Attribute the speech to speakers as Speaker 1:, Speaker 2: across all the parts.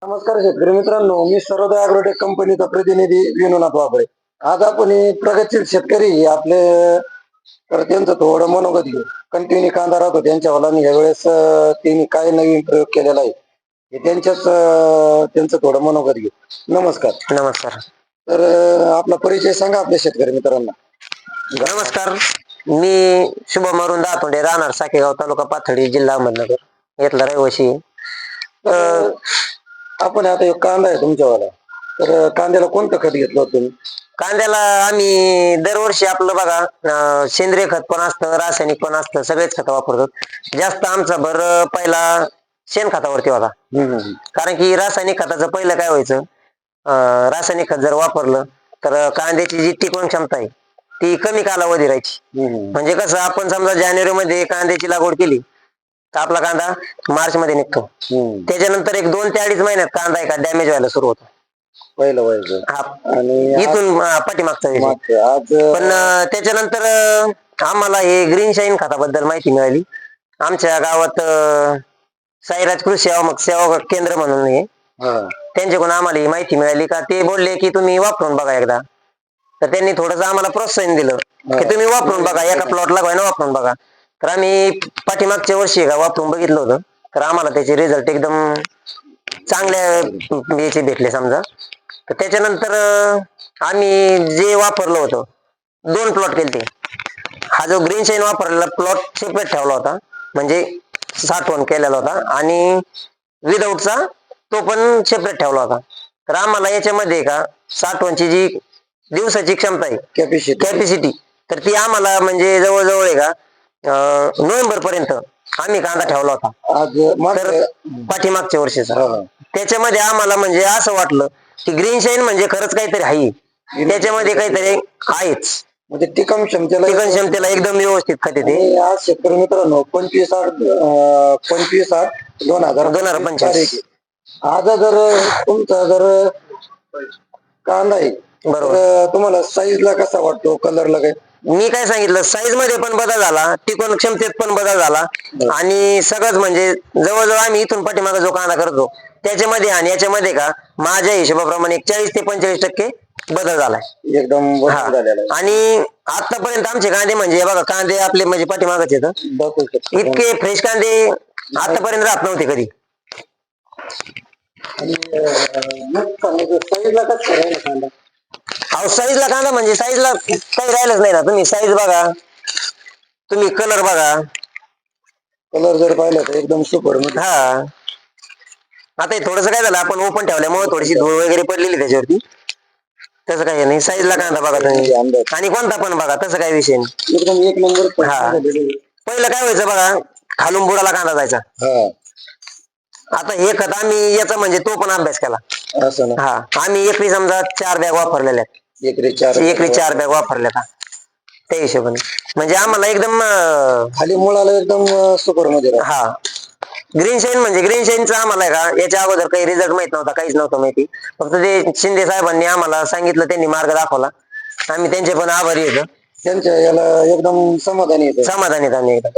Speaker 1: नमस्कार शेतकरी मित्रांनो, मी सर्वोदय अॅग्रोटेक कंपनीचा प्रतिनिधी विनोनाथ वाबळे. आज आपण प्रगतशील शेतकरी आपले तर त्यांचं थोडं मनोगत घेऊ. कंटिन्यू कांदा राहतो त्यांच्या आणि यावेळेस त्यांनी काय नवीन प्रयोग केलेला आहे हे त्यांचं थोडं मनोगत घेऊ. नमस्कार.
Speaker 2: नमस्कार.
Speaker 1: तर आपला परिचय सांगा आपल्या शेतकरी मित्रांना.
Speaker 2: नमस्कार, मी शुभम अरुण दातोंडे, राहणार साकेगाव, तालुका पाथर्डी, जिल्हा अहमदनगर, इथला रहिवासी.
Speaker 1: आपण आता एक कांदा आहे तुमच्यावाला, तर कांद्याला कोणतं खत घेतलं होतं तुम्ही?
Speaker 2: कांद्याला आम्ही दरवर्षी आपलं बघा सेंद्रिय खत पण असतं, रासायनिक पण असतं, सगळेच खत वापरतो. जास्त आमचा भर पहिला शेणखतावरती होता. कारण की रासायनिक खताचं पहिलं काय व्हायचं, रासायनिक खत जर वापरलं तर कांद्याची जी टिकवण क्षमता आहे ती कमी कालावधी राहायची. म्हणजे कसं, आपण समजा जानेवारी मध्ये कांद्याची लागवड केली तर आपला कांदा मार्च मध्ये निघतो. त्याच्यानंतर एक 2 ते 2.5 महिन्यात कांदा एका डॅमेज व्हायला सुरू होतो.
Speaker 1: पहिलं व्हायचं आणि
Speaker 2: इथून पाठीमागचा विषय.
Speaker 1: आज
Speaker 2: पण त्याच्यानंतर आम्हाला हे ग्रीन शाईन खताबद्दल माहिती मिळाली. आमच्या गावात साईराज कृषी सेवा केंद्र म्हणून हे, त्यांच्याकडून आम्हाला ही माहिती मिळाली का ते बोलले की तुम्ही वापरून बघा एकदा. तर त्यांनी थोडंसं आम्हाला प्रोत्साहन दिलं की तुम्ही वापरून बघा, एका प्लॉटला वापरून बघा. तर आम्ही पाठीमागच्या वर्षी वापरून बघितलं होतं, तर आम्हाला त्याचे रिझल्ट एकदम चांगल्या याचे भेटले समजा. तर त्याच्यानंतर आम्ही जे वापरलं होतं, 2 प्लॉट केले. हा जो ग्रीन शाईन वापरलेला प्लॉट सेपरेट ठेवला होता, म्हणजे साठवण केलेला होता, आणि विदाऊटचा तो पण सेपरेट ठेवला होता. तर आम्हाला याच्यामध्ये का साठवणची जी दिवसाची क्षमता आहे, कॅपॅसिटी, तर ती आम्हाला म्हणजे जवळजवळ आहे का नोव्हेंबर पर्यंत आम्ही कांदा ठेवला होता. तर पाठीमागच्या वर्षीचा त्याच्यामध्ये आम्हाला म्हणजे असं वाटलं की ग्रीन शाईन म्हणजे खरंच काहीतरी आहे, त्याच्यामध्ये काहीतरी आहेच.
Speaker 1: म्हणजे टिकन क्षमतेला
Speaker 2: एकदम व्यवस्थित खते ते.
Speaker 1: आज शेतकरी मित्रांनो 25/8/2025 आज जर तुमचा जर कांदा आहे, बरोबर, तुम्हाला साईजला कसा वाटतो, कलरला काय?
Speaker 2: मी काय सांगितलं, साईज मध्ये पण बदल झाला, टिकवण क्षमतेत पण बदल झाला, आणि सगळंच म्हणजे जवळजवळ आम्ही इथून पाठीमागे जो कांदा करतो त्याच्यामध्ये आणि याच्यामध्ये का माझ्या हिशोबाप्रमाणे 40 ते 45% बदल झालाय
Speaker 1: एकदम.
Speaker 2: आणि आतापर्यंत आमचे कांदे म्हणजे बघा, कांदे आपले म्हणजे पाठीमागच येतं, इतके फ्रेश कांदे आतापर्यंत राहत नव्हते कधी. साईजला कांदा म्हणजे साईजला काही राहिलंच नाही ना. तुम्ही साईज बघा, तुम्ही कलर बघा,
Speaker 1: कलर जर पाहिलं तर एकदम सुपर.
Speaker 2: हा, आता हे थोडस काय झालं, आपण ओपन ठेवल्यामुळे थोडीशी धूळ वगैरे पडलेली त्याच्यावरती, तसं काही नाही. साईजला कांदा बघा तुम्ही, आणि कोणता पण बघा, तसं काही विषय नाही,
Speaker 1: एकदम एक नंबर.
Speaker 2: हा, पहिलं काय व्हायचं बघा, खालून बुडाला कांदा जायचा. आता हे खत आम्ही याचा म्हणजे तो पण अभ्यास केला. हा, आम्ही एकरी समजा 4 बॅग वापरलेल्या, एकरी 4 बॅग वापरल्या त्या हिशोबाने, म्हणजे आम्हाला एकदम
Speaker 1: खाली मुळाला एकदम सुपर मध्ये.
Speaker 2: हा, ग्रीन शाईन म्हणजे ग्रीन शाईनचा आम्हाला का याच्या अगोदर काही रिझल्ट माहित नव्हता, काहीच नव्हतं माहिती. फक्त ते शिंदे साहेबांनी आम्हाला सांगितलं, त्यांनी मार्ग दाखवला, आम्ही त्यांचे पण आभारी येतो.
Speaker 1: त्यांच्या याला एकदम समाधानी येतो.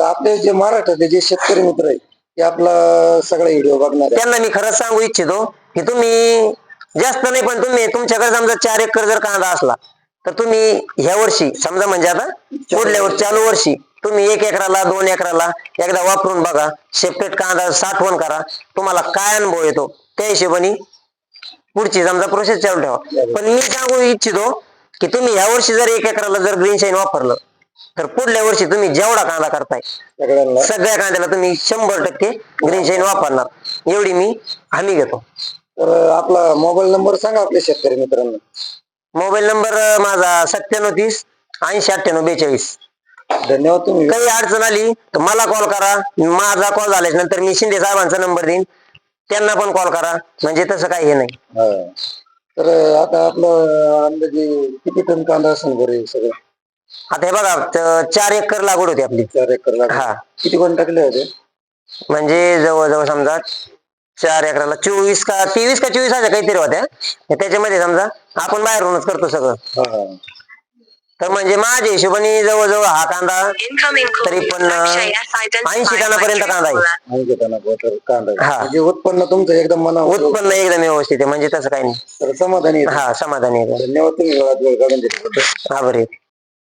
Speaker 1: आपले जे महाराष्ट्रातले जे शेतकरी मित्र आहेत ते आपला सगळा व्हिडिओ बघणार,
Speaker 2: त्यांना मी खरंच सांगू इच्छितो की तुम्ही जास्त नाही, पण तुम्ही तुमच्याकडे समजा 4 एकर जर कांदा असला तर तुम्ही ह्या वर्षी समजा, म्हणजे आता पुढल्या चालू वर्षी तुम्ही 1 एकराला 2 एकराला एकदा वापरून बघा, सेपरेट कांदा साठवण करा, तुम्हाला काय अनुभव येतो त्या हिशोबाने पुढची समजा प्रोसेस चालू ठेवा. पण मी सांगू इच्छितो की तुम्ही ह्या वर्षी जर 1 एकराला जर ग्रीन शाईन वापरलं तर पुढल्या वर्षी तुम्ही जेवढा कांदा करताय सगळ्या कांद्याला तुम्ही 100% ग्रीन शाईन वापरणार, एवढी मी हमी घेतो.
Speaker 1: तर आपला मोबाईल नंबर सांगा आपल्या शेतकरी मित्रांना.
Speaker 2: मोबाईल नंबर माझा 9730 80 98 42.
Speaker 1: धन्यवाद. तुम्ही
Speaker 2: काही अडचण आली तर मला कॉल करा. माझा कॉल झाल्याच्या नंतर मी शिंदे साहेबांचा नंबर देईन, त्यांना पण कॉल करा, म्हणजे तसं काही हे नाही.
Speaker 1: तर आता आपलं अंदाजे किती टन कांदा असेल बरे सगळं?
Speaker 2: आता हे बघा 4 एकर लागवड होती आपली.
Speaker 1: 4 एकर. हा, किती कोण टाकले होते?
Speaker 2: म्हणजे जवळजवळ समजा 4 एकराला 24 का 24 अशा काहीतरी होत्या. त्याच्यामध्ये समजा आपण बाहेरूनच करतो सगळं. तर म्हणजे माझ्या हिशोबाने जवळजवळ हा कांदा तरी पण 80 टनापर्यंत कांदा आहे.
Speaker 1: 80 टनापर्यंत कांदा आहे.
Speaker 2: हा.
Speaker 1: म्हणजे उत्पन्न तुमचं एकदम मनावर
Speaker 2: उत्पन्न एकदम व्यवस्थित आहे म्हणजे तसं काही नाही.
Speaker 1: तर समाधानी आहे.
Speaker 2: हा समाधानी आहे.
Speaker 1: धन्यवाद तुम्ही वेळात वेळ काढून दिल्याबद्दल.
Speaker 2: आभारी आहे.